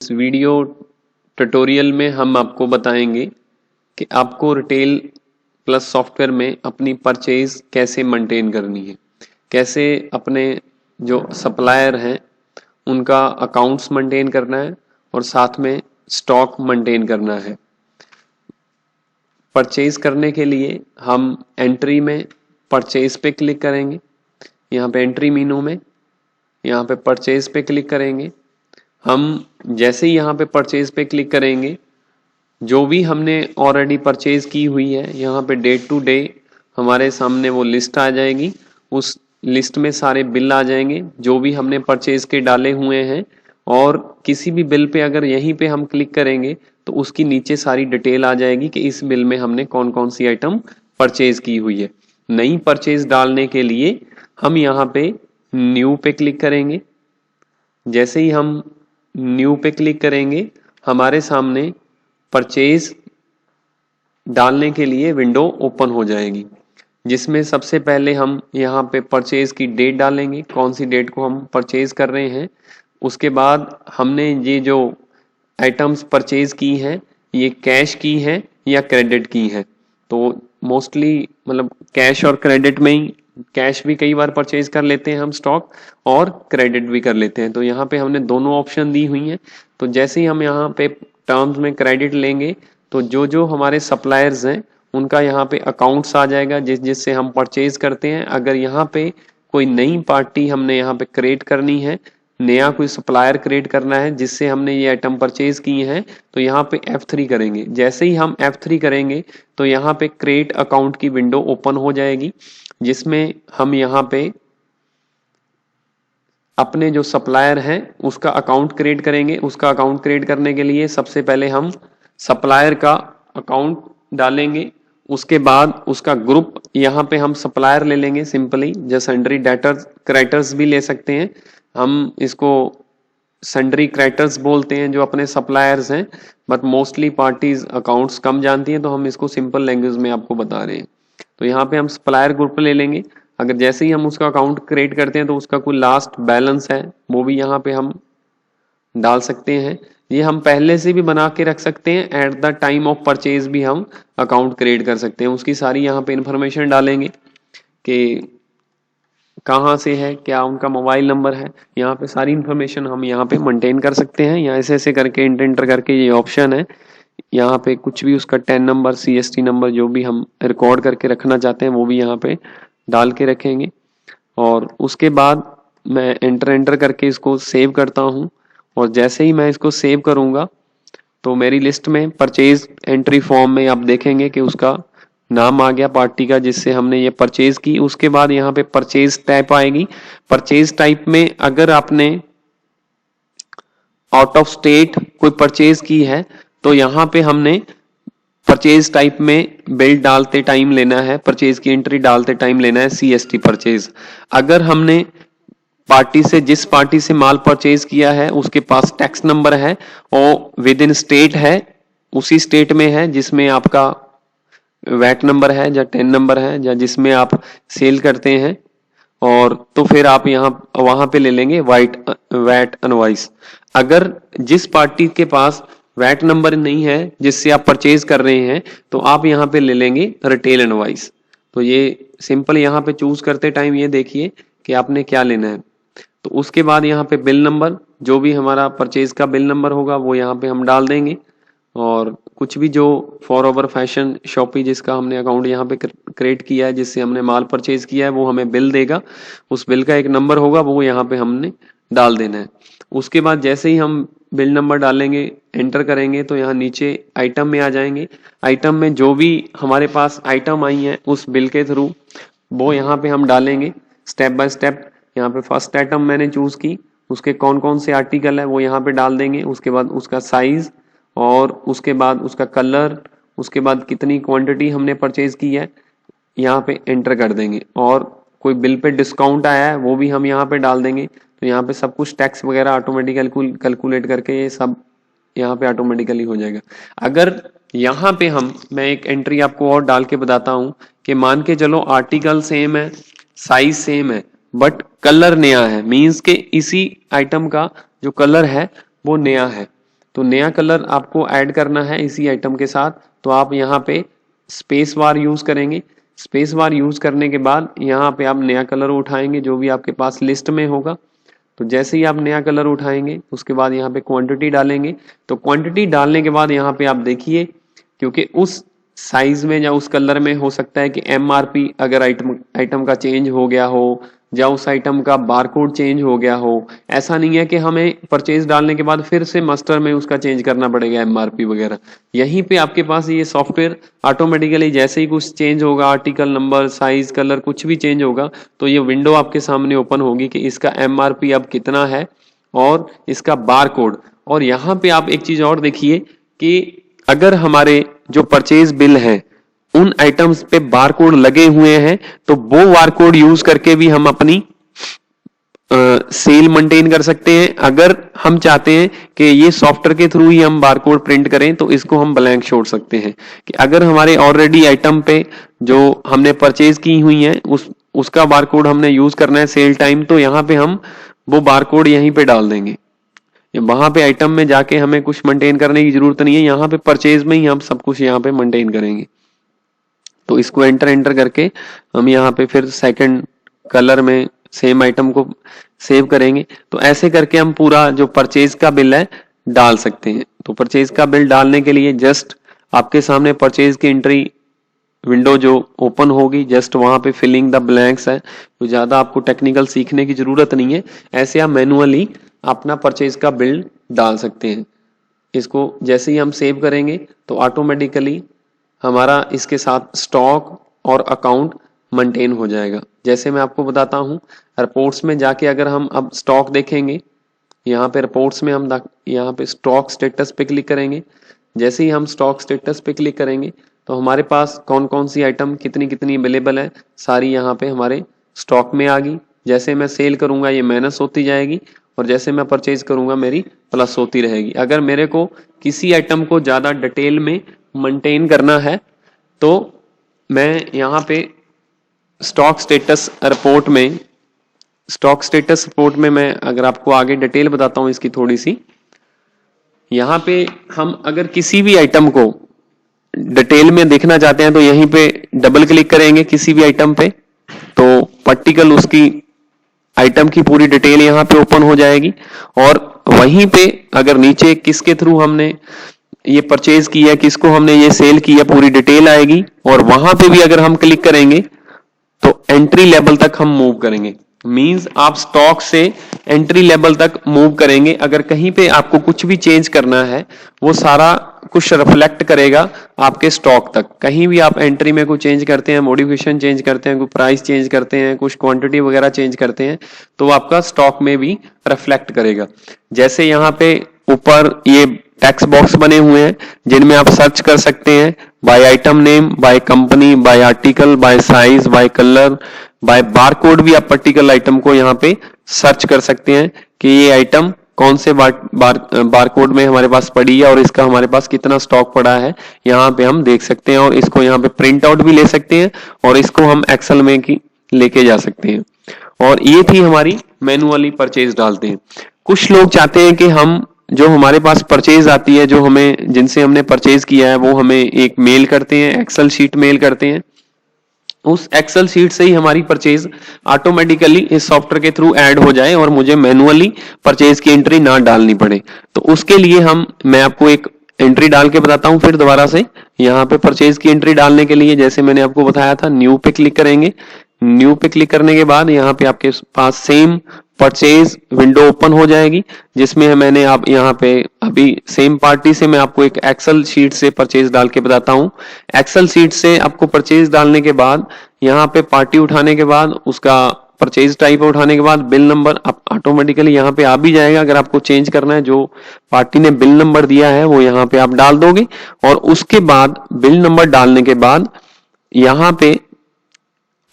इस video tutorial में हम आपको बताएंगे कि आपको रिटेल प्लस सॉफ्टवेयर में अपनी परचेज कैसे मेंटेन करनी है, कैसे अपने जो सप्लायर हैं उनका अकाउंट्स मेंटेन करना है और साथ में स्टॉक मेंटेन करना है। परचेज करने के लिए हम एंट्री में परचेज पे क्लिक करेंगे, यहाँ पे एंट्री मीनू में यहाँ पे परचेज पे क्लिक करेंगे। हम जैसे ही यहाँ पे परचेज पे क्लिक करेंगे, जो भी हमने ऑलरेडी परचेज की हुई है यहाँ पे डे टू डे हमारे सामने वो लिस्ट आ जाएगी। उस लिस्ट में सारे बिल आ जाएंगे जो भी हमने परचेज के डाले हुए हैं, और किसी भी बिल पे अगर यहीं पे हम क्लिक करेंगे तो उसकी नीचे सारी डिटेल आ जाएगी कि इस बिल में हमने कौन कौन सी आइटम परचेज की हुई है। नई परचेज डालने के लिए हम यहाँ पे न्यू पे क्लिक करेंगे। जैसे ही हम न्यू पे क्लिक करेंगे हमारे सामने परचेज डालने के लिए विंडो ओपन हो जाएगी, जिसमें सबसे पहले हम यहाँ पे परचेज की डेट डालेंगे, कौन सी डेट को हम परचेज कर रहे हैं। उसके बाद हमने ये जो आइटम्स परचेज की हैं ये कैश की हैं या क्रेडिट की हैं। तो मोस्टली मतलब कैश और क्रेडिट में ही, कैश भी कई बार परचेज कर लेते हैं हम स्टॉक और क्रेडिट भी कर लेते हैं। तो यहाँ पे हमने दोनों ऑप्शन दी हुई हैं। तो जैसे ही हम यहाँ पे टर्म्स में क्रेडिट लेंगे तो जो जो हमारे सप्लायर्स हैं उनका यहाँ पे अकाउंट्स आ जाएगा जिससे हम परचेज करते हैं। अगर यहाँ पे कोई नई पार्टी हमने यहाँ पे क्रिएट करनी है, नया कोई सप्लायर क्रिएट करना है जिससे हमने ये आइटम परचेज की हैं, तो यहाँ पे F3 करेंगे। जैसे ही हम F3 करेंगे तो यहाँ पे क्रिएट अकाउंट की विंडो ओपन हो जाएगी, जिसमें हम यहाँ पे अपने जो सप्लायर हैं उसका अकाउंट क्रिएट करेंगे। उसका अकाउंट क्रिएट करने के लिए सबसे पहले हम सप्लायर का अकाउंट डालेंगे, उसके बाद उसका ग्रुप यहाँ पे हम सप्लायर ले लेंगे सिंपली, जो सन्ड्री डेटर्स क्रेडिटर्स भी ले सकते हैं। हम इसको सन्ड्री क्रेडिटर्स बोलते हैं जो अपने सप्लायर्स हैं, बट मोस्टली पार्टीज अकाउंट्स कम जानती हैं तो हम इसको सिंपल लैंग्वेज में आपको बता रहे हैं। तो यहाँ पे हम सप्लायर ग्रुप ले लेंगे। अगर जैसे ही हम उसका अकाउंट क्रिएट करते हैं तो उसका कोई लास्ट बैलेंस है वो भी यहाँ पे हम डाल सकते हैं। ये हम पहले से भी बना के रख सकते हैं, at the time of purchase भी हम अकाउंट क्रिएट कर सकते हैं। उसकी सारी यहाँ पे इंफॉर्मेशन डालेंगे कि कहाँ से है, क्या उनका मोबाइल नंबर है, यहाँ पे सारी इंफॉर्मेशन हम यहाँ पे मेंटेन कर सकते हैं। यहाँ ऐसे ऐसे करके एंटर करके ये ऑप्शन है, यहाँ पे कुछ भी उसका 10 नंबर CST नंबर जो भी हम रिकॉर्ड करके रखना चाहते हैं वो भी यहाँ पे डाल के रखेंगे। और उसके बाद मैं एंटर करके इसको सेव करता हूँ, और जैसे ही मैं इसको सेव करूँगा तो मेरी लिस्ट में परचेज एंट्री फॉर्म में आप देखेंगे कि उसका नाम आ गया पार्टी का जिससे हमने ये परचेज की। उसके बाद यहाँ पे परचेज टाइप आएगी। परचेज टाइप में अगर आपने आउट ऑफ स्टेट कोई परचेज की है तो यहाँ पे हमने परचेज टाइप में बिल डालते टाइम लेना है, परचेज की एंट्री डालते टाइम लेना है CST परचेज। अगर हमने पार्टी से जिस पार्टी से माल परचेज किया है उसके पास टैक्स नंबर है और विद इन स्टेट है, उसी स्टेट में है जिसमें आपका वैट नंबर है या 10 नंबर है या जिसमें आप सेल करते हैं, और तो फिर आप यहाँ वहां पे ले लेंगे वैट इनवॉइस। अगर जिस पार्टी के पास वैट नंबर नहीं है जिससे आप परचेज कर रहे हैं तो आप यहाँ पे ले लेंगे रिटेल इनवॉइस। तो ये सिंपल यहाँ पे चूज करते टाइम ये देखिए कि आपने क्या लेना है। तो उसके बाद यहाँ पे बिल नंबर, जो भी हमारा परचेज का बिल नंबर होगा वो यहाँ पे हम डाल देंगे, और कुछ भी जो फॉरएवर फैशन शॉपी जिसका हमने अकाउंट यहाँ पे क्रिएट किया है जिससे हमने माल परचेज किया है वो हमें बिल देगा, उस बिल का एक नंबर होगा वो यहाँ पे हमने डाल देना है। उसके बाद जैसे ही हम बिल नंबर डालेंगे, एंटर करेंगे तो यहाँ नीचे आइटम में आ जाएंगे। आइटम में जो भी हमारे पास आइटम आई है उस बिल के थ्रू वो यहाँ पे हम डालेंगे स्टेप बाय स्टेप। यहाँ पे फर्स्ट आइटम मैंने चूज की, उसके कौन कौन से आर्टिकल है वो यहाँ पे डाल देंगे। उसके बाद उसका साइज, और उसके बाद उसका कलर, उसके बाद कितनी क्वांटिटी हमने परचेज की है यहाँ पे एंटर कर देंगे। और कोई बिल पे डिस्काउंट आया है वो भी हम यहाँ पे डाल देंगे। तो यहाँ पे सब कुछ टैक्स वगैरह ऑटोमेटिकली कैलकुलेट करके ये सब यहाँ पे ऑटोमेटिकली हो जाएगा। अगर यहाँ पे मैं एक एंट्री आपको और डाल के बताता हूँ कि मान के चलो आर्टिकल सेम है, साइज सेम है, बट कलर नया है, मीन्स के इसी आइटम का जो कलर है वो नया है, तो नया कलर आपको ऐड करना है इसी आइटम के साथ, तो आप यहाँ पे स्पेस बार यूज करेंगे। स्पेस बार यूज करने के बाद यहाँ पे आप नया कलर उठाएंगे जो भी आपके पास लिस्ट में होगा। तो जैसे ही आप नया कलर उठाएंगे उसके बाद यहाँ पे क्वांटिटी डालेंगे। तो क्वांटिटी डालने के बाद यहाँ पे आप देखिए, क्योंकि उस साइज में या उस कलर में हो सकता है कि एमआरपी अगर आइटम का चेंज हो गया हो या उस आइटम का बारकोड चेंज हो गया हो। ऐसा नहीं है कि हमें परचेज डालने के बाद फिर से मास्टर में उसका चेंज करना पड़ेगा एमआरपी वगैरह। यहीं पे आपके पास ये सॉफ्टवेयर ऑटोमेटिकली जैसे ही कुछ चेंज होगा, आर्टिकल नंबर, साइज, कलर कुछ भी चेंज होगा, तो ये विंडो आपके सामने ओपन होगी कि इसका एमआरपी अब कितना है और इसका बारकोड। और यहाँ पे आप एक चीज और देखिए कि अगर हमारे जो परचेज बिल है उन आइटम्स पे बारकोड लगे हुए हैं तो वो बारकोड यूज करके भी हम अपनी सेल मेंटेन कर सकते हैं। अगर हम चाहते हैं कि ये सॉफ्टवेयर के थ्रू ही हम बारकोड प्रिंट करें तो इसको हम ब्लैंक छोड़ सकते हैं कि अगर हमारे ऑलरेडी आइटम पे जो हमने परचेज की हुई है उसका बारकोड हमने यूज करना है सेल टाइम, तो यहाँ पे हम वो बारकोड यहीं पे डाल देंगे। वहां पे आइटम में जाके हमें कुछ मेंटेन करने की जरूरत नहीं है, यहाँ पे परचेज में ही हम सब कुछ यहाँ पे मेंटेन करेंगे। तो इसको एंटर करके हम यहाँ पे फिर सेकंड कलर में सेम आइटम को सेव करेंगे। तो ऐसे करके हम पूरा जो परचेज का बिल है डाल सकते हैं। तो परचेज का बिल डालने के लिए जस्ट आपके सामने परचेज की एंट्री विंडो जो ओपन होगी, जस्ट वहां पे फिलिंग द ब्लैंक्स है। तो ज्यादा आपको टेक्निकल सीखने की जरूरत नहीं है, ऐसे आप मैनुअली अपना परचेज का बिल डाल सकते हैं। इसको जैसे ही हम सेव करेंगे तो ऑटोमेटिकली हमारा इसके साथ स्टॉक और अकाउंट मेंटेन हो जाएगा। जैसे मैं आपको बताता हूँ, रिपोर्ट्स में जाके अगर हम अब स्टॉक देखेंगे, यहाँ पे रिपोर्ट्स में हम यहाँ पे स्टॉक स्टेटस पे क्लिक करेंगे। जैसे ही हम स्टॉक स्टेटस पे क्लिक करेंगे तो हमारे पास कौन कौन सी आइटम कितनी कितनी अवेलेबल है सारी यहाँ पे हमारे स्टॉक में आ गई। जैसे मैं सेल करूंगा ये माइनस होती जाएगी और जैसे मैं परचेज करूंगा मेरी प्लस होती रहेगी। अगर मेरे को किसी आइटम को ज्यादा डिटेल में मेंटेन करना है तो मैं यहाँ पे स्टॉक स्टेटस रिपोर्ट में मैं अगर आपको आगे डिटेल बताता हूँ इसकी थोड़ी सी, यहाँ पे हम अगर किसी भी आइटम को डिटेल में देखना चाहते हैं तो यहीं पे डबल क्लिक करेंगे किसी भी आइटम पे, तो पर्टिकुलर उसकी आइटम की पूरी डिटेल यहाँ पे ओपन हो जाएगी। और वहीं पे अगर नीचे किसके थ्रू हमने ये परचेज किया, किसको हमने ये सेल किया, पूरी डिटेल आएगी। और वहां पे भी अगर हम क्लिक करेंगे तो एंट्री लेवल तक हम मूव करेंगे। मींस आप स्टॉक से एंट्री लेवल तक मूव करेंगे। अगर कहीं पे आपको कुछ भी चेंज करना है वो सारा कुछ रिफ्लेक्ट करेगा आपके स्टॉक तक। कहीं भी आप एंट्री में कुछ चेंज करते हैं, मॉडिफिकेशन चेंज करते हैं, कुछ प्राइस चेंज करते हैं, कुछ क्वांटिटी वगैरह चेंज करते हैं तो आपका स्टॉक में भी रिफ्लेक्ट करेगा। जैसे यहाँ पे ऊपर ये टेक्स्ट बॉक्स बने हुए हैं जिनमें आप सर्च कर सकते हैं by item name, by company, by article, by size, by colour, by barcode भी आप पर्टिकुलर आइटम को यहाँ पे सर्च कर सकते हैं कि ये आइटम कौन से बारकोड में हमारे पास पड़ी है और इसका हमारे पास कितना स्टॉक पड़ा है यहाँ पे हम देख सकते हैं। और इसको यहाँ पे प्रिंट आउट भी ले सकते हैं और इसको हम एक्सेल में लेके जा सकते हैं। और ये थी हमारी मैनुअली परचेज डालते हैं। कुछ लोग चाहते हैं कि हम जो हमारे पास परचेज आती है, जो हमें जिनसे हमने परचेज किया है वो हमें एक मेल करते हैं, एक्सेल शीट मेल करते हैं। उस एक्सेल शीट से ही हमारी परचेज ऑटोमेटिकली इस सॉफ्टवेयर के थ्रू ऐड हो जाए और मुझे मैनुअली परचेज की एंट्री ना डालनी पड़े। तो उसके लिए मैं आपको एक एंट्री डाल के बताता हूं फिर दोबारा से। यहाँ पे परचेज की एंट्री डालने के लिए जैसे मैंने आपको बताया था, न्यू पे क्लिक करेंगे। न्यू पे क्लिक करने के बाद यहाँ पे आपके पास सेम परचेज विंडो ओपन हो जाएगी जिसमें मैंने आप यहाँ पे अभी सेम पार्टी से मैं आपको एक एक्सेल शीट से परचेज डाल के बताता हूँ। एक्सेल शीट से आपको परचेज डालने के बाद यहाँ पे पार्टी उठाने के बाद उसका परचेज टाइप उठाने के बाद बिल नंबर ऑटोमेटिकली यहाँ पे आ भी जाएगा। अगर आपको चेंज करना है, जो पार्टी ने बिल नंबर दिया है वो यहाँ पे आप डाल दोगे। और उसके बाद बिल नंबर डालने के बाद यहाँ पे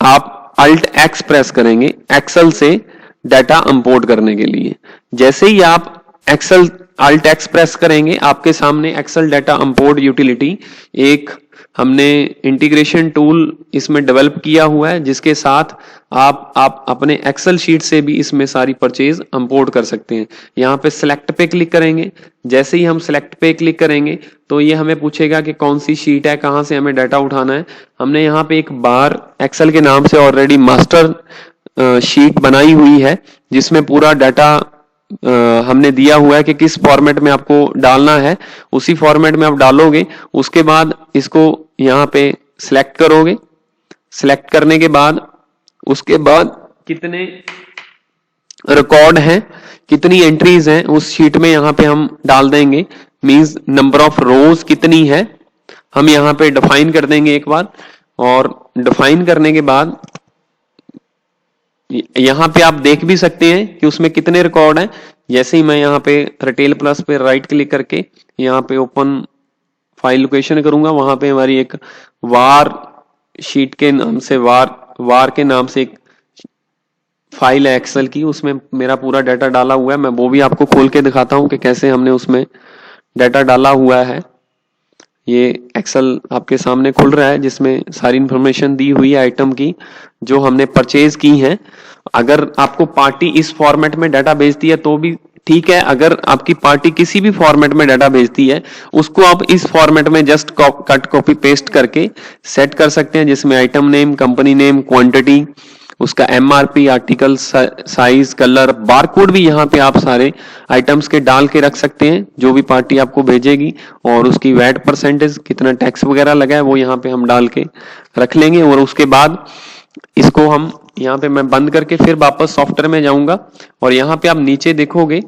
आप Alt X प्रेस करेंगे एक्सेल से डाटा इंपोर्ट करने के लिए। जैसे ही आप एक्सेल Alt X प्रेस करेंगे आपके सामने एक्सेल डाटा इंपोर्ट यूटिलिटी एक हमने इंटीग्रेशन टूल इसमें डेवलप किया हुआ है, जिसके साथ आप अपने एक्सेल शीट से भी इसमें सारी परचेज इंपोर्ट कर सकते हैं। यहाँ पे सिलेक्ट पे क्लिक करेंगे। जैसे ही हम सिलेक्ट पे क्लिक करेंगे तो ये हमें पूछेगा कि कौन सी शीट है, कहाँ से हमें डाटा उठाना है। हमने यहाँ पे एक बार एक्सेल के नाम से ऑलरेडी मास्टर शीट बनाई हुई है, जिसमें पूरा डाटा हमने दिया हुआ है कि किस फॉर्मेट में आपको डालना है, उसी फॉर्मेट में आप डालोगे। उसके बाद इसको यहाँ पे सिलेक्ट करोगे। सिलेक्ट करने के बाद उसके बाद कितने रिकॉर्ड हैं, कितनी एंट्रीज हैं उस शीट में यहाँ पे हम डाल देंगे। मींस नंबर ऑफ रोज कितनी है हम यहाँ पे डिफाइन कर देंगे एक बार। और डिफाइन करने के बाद यहाँ पे आप देख भी सकते हैं कि उसमें कितने रिकॉर्ड हैं। जैसे ही मैं यहाँ पे रिटेल प्लस पे राइट क्लिक करके यहाँ पे ओपन फाइल लोकेशन करूंगा, वहां पे हमारी एक वार शीट के नाम से वार के नाम से एक फाइल है एक्सेल की, उसमें मेरा पूरा डाटा डाला हुआ है। मैं वो भी आपको खोल के दिखाता हूँ कि कैसे हमने उसमें डाटा डाला हुआ है। ये एक्सेल आपके सामने खुल रहा है, जिसमें सारी इंफॉर्मेशन दी हुई है आइटम की जो हमने परचेज की है। अगर आपको पार्टी इस फॉर्मेट में डाटा भेजती है तो भी ठीक है। अगर आपकी पार्टी किसी भी फॉर्मेट में डाटा भेजती है, उसको आप इस फॉर्मेट में जस्ट कट कॉपी पेस्ट करके सेट कर सकते हैं, जिसमें item name, company name, quantity, उसका MRP, article size, colour, barcode भी यहाँ पे आप सारे आइटम्स के डाल के रख सकते हैं जो भी पार्टी आपको भेजेगी। और उसकी वैट परसेंटेज, कितना टैक्स वगैरह लगा है, वो यहाँ पे हम डाल के रख लेंगे। और उसके बाद इसको हम यहाँ पे मैं बंद करके फिर वापस सॉफ्टवेयर में जाऊंगा। और यहाँ पे आप नीचे देखोगे,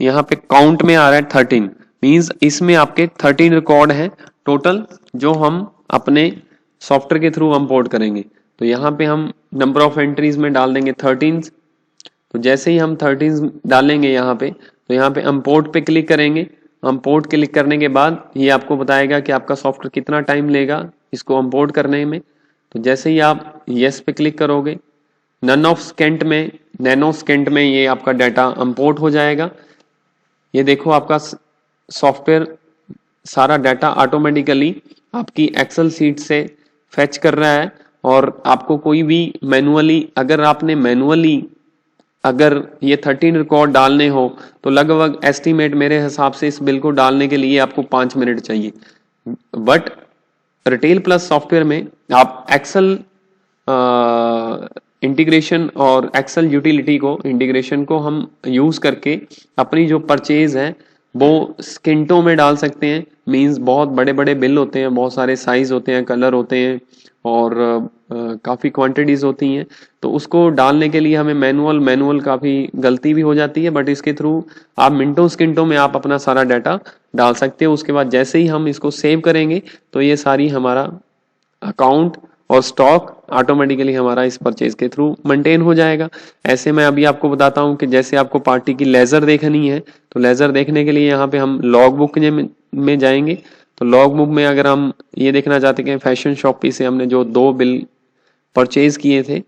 यहाँ पे काउंट में आ रहा है 13। मींस इसमें आपके 13 रिकॉर्ड हैं टोटल, जो हम अपने सॉफ्टवेयर के थ्रू इंपोर्ट करेंगे। तो यहाँ पे हम नंबर ऑफ एंट्रीज में डाल देंगे 13। तो जैसे ही हम 13 डालेंगे यहाँ पे, तो यहाँ पे इंपोर्ट पे क्लिक करेंगे। इंपोर्ट क्लिक करने के बाद ये आपको बताएगा कि आपका सॉफ्टवेयर कितना टाइम लेगा इसको इंपोर्ट करने में। तो जैसे ही आप यस पे क्लिक करोगे, नैनो सेकेंड में ये आपका डाटा इंपोर्ट हो जाएगा। ये देखो आपका सॉफ्टवेयर सारा डाटा ऑटोमेटिकली आपकी एक्सेल शीट से फेच कर रहा है। और आपको कोई भी मैनुअली, अगर ये 13 रिकॉर्ड डालने हो तो लगभग एस्टिमेट मेरे हिसाब से इस बिल को डालने के लिए आपको 5 मिनट चाहिए। बट रिटेल प्लस सॉफ्टवेयर में आप एक्सेल इंटीग्रेशन और एक्सेल यूटिलिटी को, इंटीग्रेशन को हम यूज करके अपनी जो परचेज है वो स्किंटों में डाल सकते हैं। मींस बहुत बड़े बड़े बिल होते हैं, बहुत सारे साइज होते हैं, कलर होते हैं और काफ़ी क्वांटिटीज़ होती हैं। तो उसको डालने के लिए हमें मैनुअल काफ़ी गलती भी हो जाती है। बट इसके थ्रू आप मिनटों सेकंडों में आप अपना सारा डाटा डाल सकते हो। उसके बाद जैसे ही हम इसको सेव करेंगे तो ये सारी हमारा अकाउंट और स्टॉक ऑटोमेटिकली हमारा इस परचेज के थ्रू मेंटेन हो जाएगा। ऐसे मैं अभी आपको बताता हूँ कि जैसे आपको पार्टी की लेजर देखनी है, तो लेजर देखने के लिए यहाँ पे हम लॉग बुक में जाएंगे। तो लॉग बुक में अगर हम ये देखना चाहते हैं फैशन शॉपी से हमने जो 2 बिल परचेज किए थे,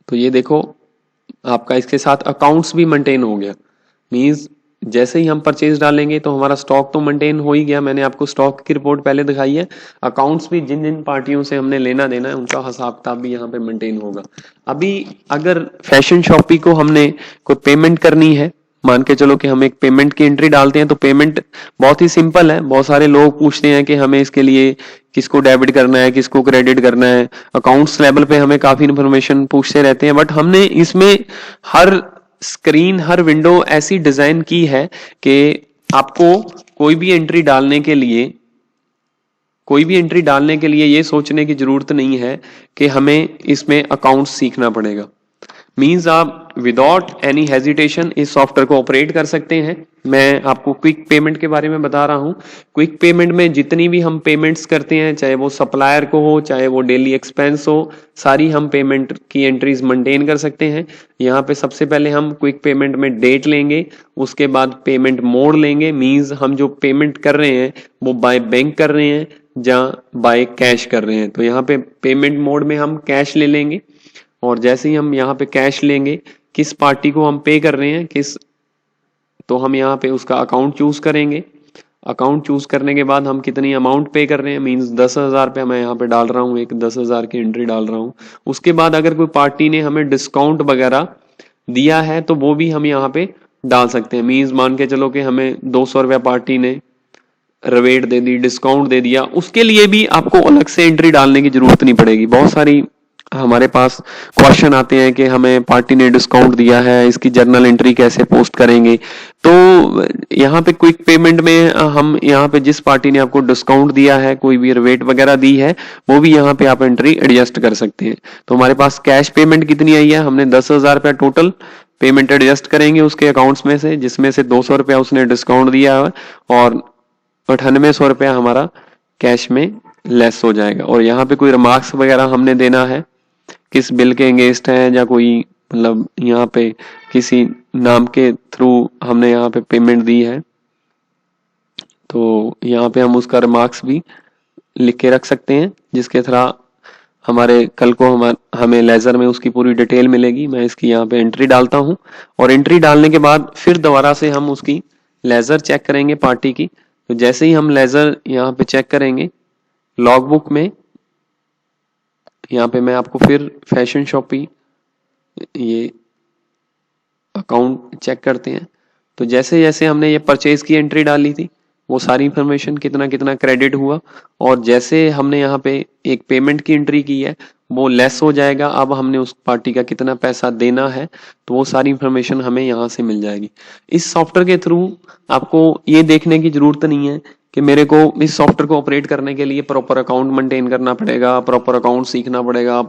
तो ये देखो आपका इसके साथ अकाउंट्स भी मेंटेन हो गया। मींस जैसे ही हम परचेज डालेंगे तो हमारा स्टॉक तो मेंटेन हो ही गया। मैंने आपको स्टॉक की रिपोर्ट पहले दिखाई है। अकाउंट्स भी जिन जिन पार्टियों से हमने लेना देना है उनका हिसाब किताब भी यहाँ पे मेंटेन होगा। अभी अगर फैशन शॉपी को हमने कोई पेमेंट करनी है, मान के चलो कि हम एक पेमेंट की एंट्री डालते हैं, तो पेमेंट बहुत ही सिंपल है। बहुत सारे लोग पूछते हैं कि हमें इसके लिए किसको डेबिट करना है, किसको क्रेडिट करना है। अकाउंट्स लेवल पे हमें काफी इंफॉर्मेशन पूछते रहते हैं। बट हमने इसमें हर स्क्रीन, हर विंडो ऐसी डिजाइन की है कि आपको कोई भी एंट्री डालने के लिए ये सोचने की जरूरत नहीं है कि हमें इसमें अकाउंट्स सीखना पड़ेगा। मींस आप विदाउट एनी हेजिटेशन इस सॉफ्टवेयर को ऑपरेट कर सकते हैं। मैं आपको क्विक पेमेंट के बारे में बता रहा हूं। क्विक पेमेंट में जितनी भी हम पेमेंट्स करते हैं, चाहे वो सप्लायर को हो, चाहे वो डेली एक्सपेंस हो, सारी हम पेमेंट की एंट्रीज मेंटेन कर सकते हैं। यहाँ पे सबसे पहले हम क्विक पेमेंट में डेट लेंगे, उसके बाद पेमेंट मोड लेंगे। मींस हम जो पेमेंट कर रहे हैं वो बाय बैंक कर रहे हैं या बाय कैश कर रहे हैं। तो यहाँ पे पेमेंट मोड में हम कैश ले लेंगे। और जैसे ही हम यहाँ पे कैश लेंगे, किस पार्टी को हम पे कर रहे हैं, तो हम यहाँ पे उसका अकाउंट चूज करेंगे। अकाउंट चूज करने के बाद हम कितनी अमाउंट पे कर रहे हैं, मींस 10,000 पे मैं यहाँ पे डाल रहा हूँ, एक 10,000 की एंट्री डाल रहा हूँ। उसके बाद अगर कोई पार्टी ने हमें डिस्काउंट वगैरह दिया है तो वो भी हम यहाँ पे डाल सकते हैं। मींस मान के चलो कि हमें 200 रुपया पार्टी ने रिबेट दे दी, डिस्काउंट दे दिया, उसके लिए भी आपको अलग से एंट्री डालने की जरूरत नहीं पड़ेगी। बहुत सारी हमारे पास क्वेश्चन आते हैं कि हमें पार्टी ने डिस्काउंट दिया है, इसकी जर्नल एंट्री कैसे पोस्ट करेंगे। तो यहाँ पे क्विक पेमेंट में हम यहाँ पे जिस पार्टी ने आपको डिस्काउंट दिया है, कोई भी रिबेट वगैरह दी है, वो भी यहाँ पे आप एंट्री एडजस्ट कर सकते हैं। तो हमारे पास कैश पेमेंट कितनी आई है, हमने 10,000 रुपया टोटल पेमेंट एडजस्ट करेंगे उसके अकाउंट्स में से, जिसमें से 200 रुपया उसने डिस्काउंट दिया है और 9800 रुपया हमारा कैश में लेस हो जाएगा। और यहाँ पे कोई रिमार्क्स वगैरह हमने देना है, किस बिल के अगेंस्ट है, या कोई मतलब यहाँ पे किसी नाम के थ्रू हमने यहाँ पे पेमेंट दी है, तो यहाँ पे हम उसका रिमार्क्स भी लिख के रख सकते हैं, जिसके थ्रू हमारे कल को हमें लेजर में उसकी पूरी डिटेल मिलेगी। मैं इसकी यहाँ पे एंट्री डालता हूँ और एंट्री डालने के बाद फिर दोबारा से हम उसकी लेजर चेक करेंगे पार्टी की। तो जैसे ही हम लेजर यहाँ पे चेक करेंगे लॉग बुक में, यहाँ पे मैं आपको फिर फैशन शॉपी ये अकाउंट चेक करते हैं। तो जैसे जैसे हमने ये परचेज की एंट्री डाली थी वो सारी इंफॉर्मेशन कितना कितना क्रेडिट हुआ, और जैसे हमने यहाँ पे एक पेमेंट की एंट्री की है वो लेस हो जाएगा। अब हमने उस पार्टी का कितना पैसा देना है तो वो सारी इंफॉर्मेशन हमें यहाँ से मिल जाएगी। इस सॉफ्टवेयर के थ्रू आपको ये देखने की जरूरत नहीं है कि मेरे को इस सॉफ्टवेयर को ऑपरेट करने के लिए प्रॉपर अकाउंट मेंटेन करना पड़ेगा, प्रॉपर अकाउंट सीखना पड़ेगा,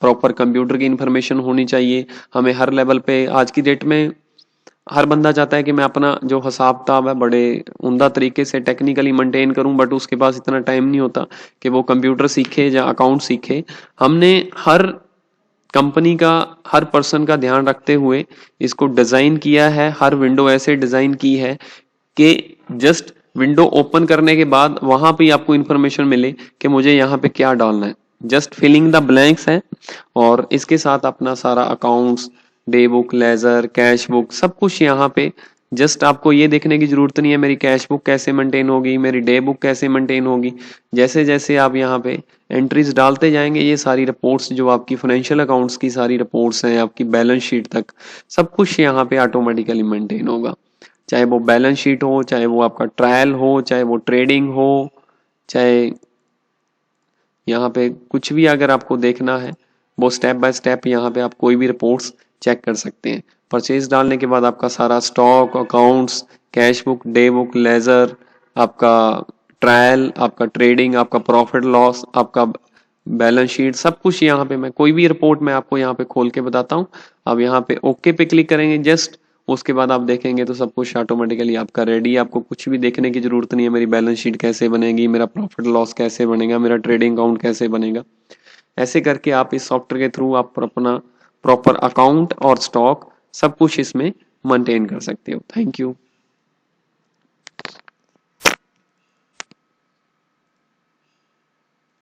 प्रॉपर कंप्यूटर की इंफॉर्मेशन होनी चाहिए हमें हर लेवल पे। आज की डेट में हर बंदा चाहता है कि मैं अपना जो हिसाब किताब है बड़े उम्दा तरीके से टेक्निकली मेंटेन करूं, बट उसके पास इतना टाइम नहीं होता कि वो कंप्यूटर सीखे या अकाउंट सीखे। हमने हर कंपनी का, हर पर्सन का ध्यान रखते हुए इसको डिजाइन किया है। हर विंडो ऐसे डिजाइन की है कि जस्ट विंडो ओपन करने के बाद वहां पे आपको इंफॉर्मेशन मिले कि मुझे यहाँ पे क्या डालना है, जस्ट फिलिंग द ब्लैंक्स है। और इसके साथ अपना सारा accounts, day book, ledger, cash book, सब कुछ यहाँ पे। जस्ट आपको ये देखने की जरूरत नहीं है मेरी कैश बुक कैसे मेंटेन होगी, मेरी डे बुक कैसे मेंटेन होगी। जैसे जैसे आप यहाँ पे एंट्रीज डालते जाएंगे ये सारी रिपोर्ट्स जो आपकी फाइनेंशियल अकाउंट्स की सारी रिपोर्ट्स हैं, आपकी बैलेंस शीट तक सब कुछ यहाँ पे ऑटोमेटिकली मेंटेन होगा। चाहे वो बैलेंस शीट हो, चाहे वो आपका ट्रायल हो, चाहे वो ट्रेडिंग हो, चाहे यहाँ पे कुछ भी अगर आपको देखना है वो स्टेप बाय स्टेप यहाँ पे आप कोई भी रिपोर्ट्स चेक कर सकते हैं। परचेज डालने के बाद आपका सारा stock, accounts, cash book, day book, ledger, आपका ट्रायल, आपका ट्रेडिंग, आपका प्रॉफिट लॉस, आपका बैलेंस शीट, सब कुछ यहाँ पे मैं कोई भी रिपोर्ट मैं आपको यहाँ पे खोल के बताता हूँ। अब यहाँ पे ओके पे क्लिक करेंगे जस्ट, उसके बाद आप देखेंगे तो सब कुछ ऑटोमेटिकली आपका रेडी है। आपको कुछ भी देखने की जरूरत नहीं है, मेरी बैलेंस शीट कैसे बनेगी, मेरा प्रॉफिट लॉस कैसे बनेगा, मेरा ट्रेडिंग अकाउंट कैसे बनेगा। ऐसे करके आप इस सॉफ्टवेयर के थ्रू आप अपना प्रॉपर अकाउंट और स्टॉक सब कुछ इसमें मेंटेन कर सकते हो। Thank you.